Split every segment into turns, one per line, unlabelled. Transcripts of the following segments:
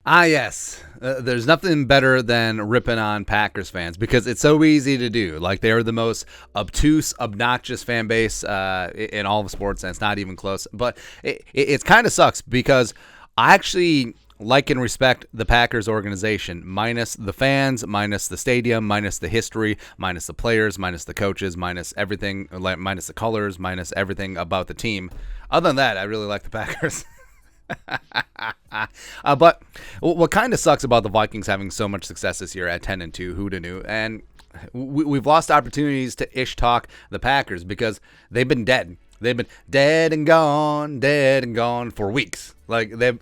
Yes. There's nothing better than ripping on Packers fans because it's so easy to do. Like, they're the most obtuse, obnoxious fan base in all of sports, and it's not even close. But it kind of sucks because I actually like and respect the Packers organization, minus the fans, minus the stadium, minus the history, minus the players, minus the coaches, minus everything, minus the colors, minus everything about the team. Other than that, I really like the Packers. But what kind of sucks about the Vikings having so much success this year at 10-2, who'da knew? And we've lost opportunities to talk the Packers because they've been dead. They've been dead and gone for weeks. Like, they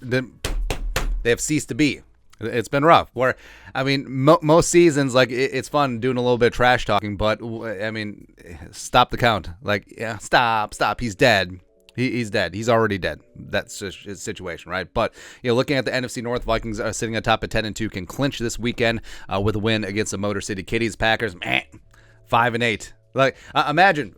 have ceased to be. It's been rough. Where, I mean, most seasons, like, it's fun doing a little bit of trash talking, but I mean, stop the count. Like, yeah, stop. He's dead. He's dead. He's already dead. That's just his situation, right? But, looking at the NFC North, Vikings are sitting atop at 10-2, can clinch this weekend with a win against the Motor City Kitties. Packers, 5-8. Like, imagine,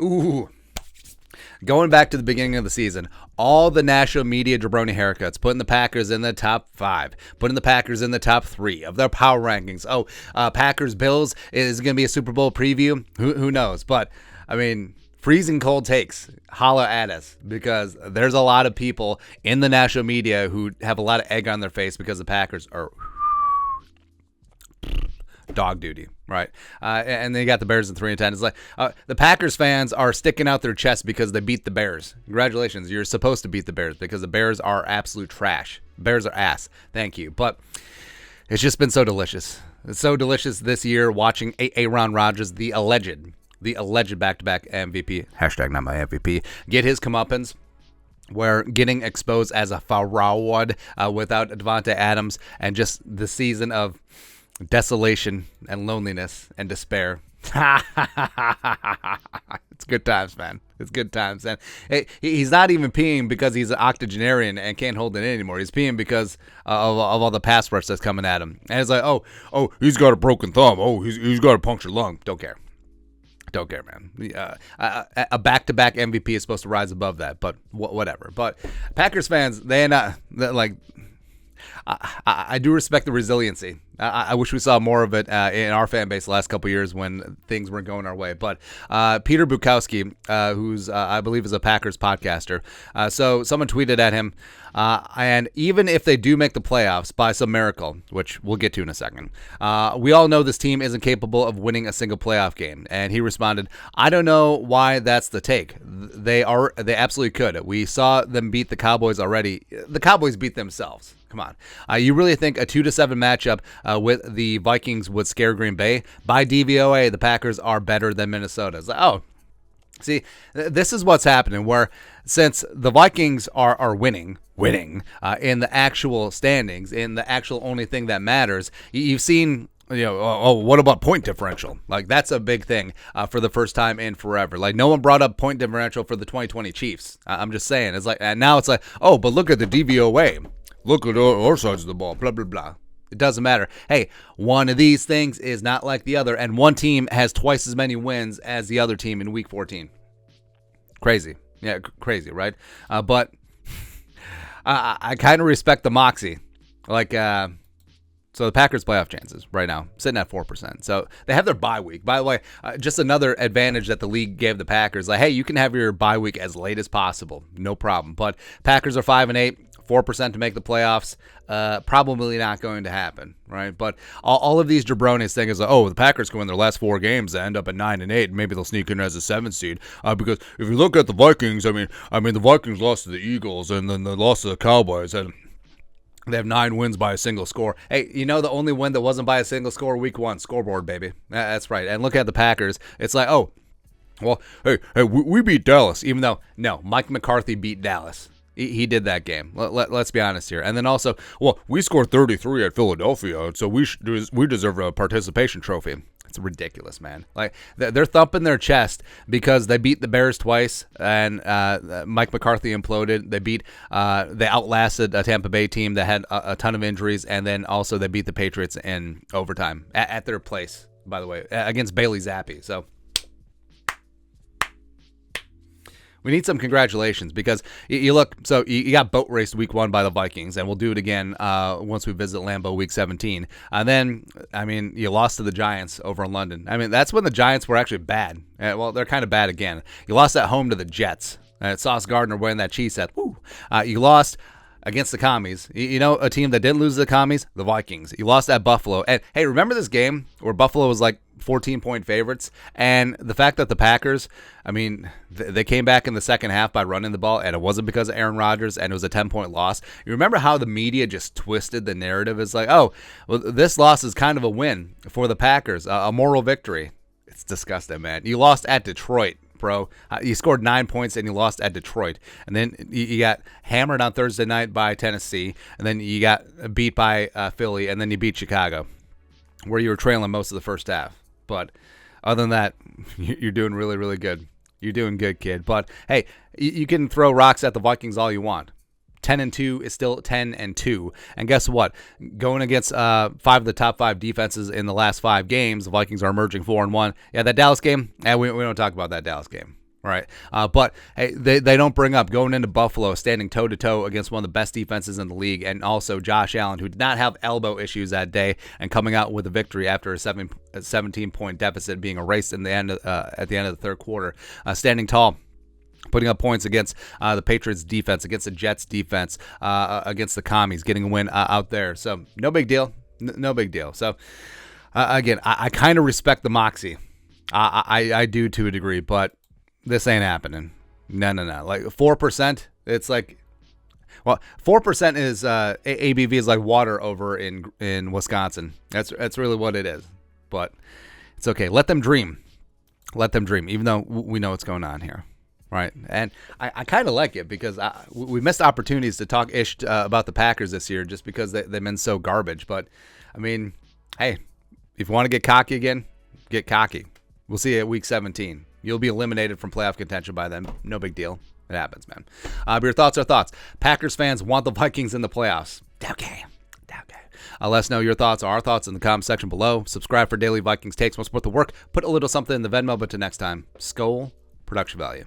going back to the beginning of the season, all the national media jabroni haircuts, putting the Packers in the top 5, putting the Packers in the top 3 of their power rankings. Packers Bills is going to be a Super Bowl preview. Who knows? But, I mean, freezing cold takes, holla at us, because there's a lot of people in the national media who have a lot of egg on their face because the Packers are dog duty, right? And they got the Bears in 3-10. It's like the Packers fans are sticking out their chest because they beat the Bears. Congratulations, you're supposed to beat the Bears because the Bears are absolute trash. Bears are ass. Thank you, but it's just been so delicious. It's so delicious this year watching Aaron Rodgers, the alleged back-to-back MVP, hashtag not my MVP, get his comeuppance. Where getting exposed as a fraud without Devontae Adams, and just the season of desolation and loneliness and despair. It's good times, man. It's good times. And he's not even peeing because he's an octogenarian and can't hold it in anymore. He's peeing because of all the pass rush that's coming at him. And it's like, oh, he's got a broken thumb. Oh, he's got a punctured lung. Don't care. Don't care, man. A back-to-back MVP is supposed to rise above that, but whatever. But Packers fans, I do respect the resiliency. I wish we saw more of it in our fan base the last couple of years when things weren't going our way. But Peter Bukowski, who's I believe is a Packers podcaster, so someone tweeted at him, and even if they do make the playoffs by some miracle, which we'll get to in a second, we all know this team isn't capable of winning a single playoff game. And he responded, I don't know why that's the take. They absolutely could. We saw them beat the Cowboys already. The Cowboys beat themselves. Come on. You really think a 2-7 matchup with the Vikings would scare Green Bay? By DVOA, the Packers are better than Minnesota. It's like, see, this is what's happening, where since the Vikings are winning in the actual standings, in the actual only thing that matters, you've seen, what about point differential? Like, that's a big thing for the first time in forever. Like, no one brought up point differential for the 2020 Chiefs. I'm just saying. It's like, and now it's like, but look at the DVOA. Look at our sides of the ball, blah, blah, blah. It doesn't matter. Hey, one of these things is not like the other, and one team has twice as many wins as the other team in Week 14. Crazy. Yeah, crazy, right? But I kind of respect the moxie. Like, so the Packers' playoff chances right now, sitting at 4%. So they have their bye week. By the way, just another advantage that the league gave the Packers. Like, hey, you can have your bye week as late as possible. No problem. But Packers are 5-8. 4% to make the playoffs, probably not going to happen, right? But all of these jabronis think is like, the Packers can win their last 4 games and end up at 9-8. Maybe they'll sneak in as a 7th seed. Because if you look at the Vikings, I mean, the Vikings lost to the Eagles and then they lost to the Cowboys, and they have 9 wins by a single score. Hey, the only win that wasn't by a single score, Week 1, scoreboard, baby. That's right. And look at the Packers. It's like, well, hey, we beat Dallas, even though, no, Mike McCarthy beat Dallas. He did that game. Let's be honest here. And then also, we scored 33 at Philadelphia, so we deserve a participation trophy. It's ridiculous, man. Like, they're thumping their chest because they beat the Bears twice, and Mike McCarthy imploded. They outlasted a Tampa Bay team that had a ton of injuries, and then also they beat the Patriots in overtime at their place, by the way, against Bailey Zappi. So We need some congratulations because you look, so you got boat raced week 1 by the Vikings, and we'll do it again once we visit Lambeau week 17. And then, I mean, you lost to the Giants over in London. I mean, that's when the Giants were actually bad. Well, they're kind of bad again. You lost at home to the Jets. Sauce Gardner wearing that cheese set. Woo. You lost against the Commies. You know a team that didn't lose to the Commies? The Vikings. You lost at Buffalo. And, hey, remember this game where Buffalo was like 14-point favorites? And the fact that the Packers, I mean, they came back in the second half by running the ball, and it wasn't because of Aaron Rodgers, and it was a 10-point loss. You remember how the media just twisted the narrative? It's like, oh, well, this loss is kind of a win for the Packers, a moral victory. It's disgusting, man. You lost at Detroit, bro. You scored 9 points and you lost at Detroit. And then you got hammered on Thursday night by Tennessee. And then you got beat by Philly. And then you beat Chicago, where you were trailing most of the first half. But other than that, you're doing really, really good. You're doing good, kid. But, hey, you can throw rocks at the Vikings all you want. 10-2 is still 10-2. And guess what? Going against 5 of the top 5 defenses in the last 5 games, the Vikings are emerging 4-1. Yeah, that Dallas game, we don't talk about that Dallas game. All right. But hey, they don't bring up going into Buffalo, standing toe-to-toe against one of the best defenses in the league, and also Josh Allen, who did not have elbow issues that day, and coming out with a victory after a 17-point deficit being erased at the end of the third quarter. Standing tall, putting up points against the Patriots defense, against the Jets defense, against the Commies, getting a win out there. So no big deal. No big deal. So again, I kind of respect the moxie. I do to a degree, but this ain't happening. No. Like 4%, it's like, well, 4% is ABV is like water over in Wisconsin. That's really what it is. But it's okay. Let them dream. Let them dream, even though we know what's going on here. Right, and I kind of like it because we missed opportunities to talk ish about the Packers this year just because they've been so garbage. But, I mean, hey, if you want to get cocky again, get cocky. We'll see you at week 17. You'll be eliminated from playoff contention by then. No big deal. It happens, man. But your thoughts are thoughts. Packers fans want the Vikings in the playoffs. Okay. Let us know your thoughts, our thoughts in the comment section below. Subscribe for daily Vikings takes. Want to support the work? Put a little something in the Venmo. But till next time, Skol, production value.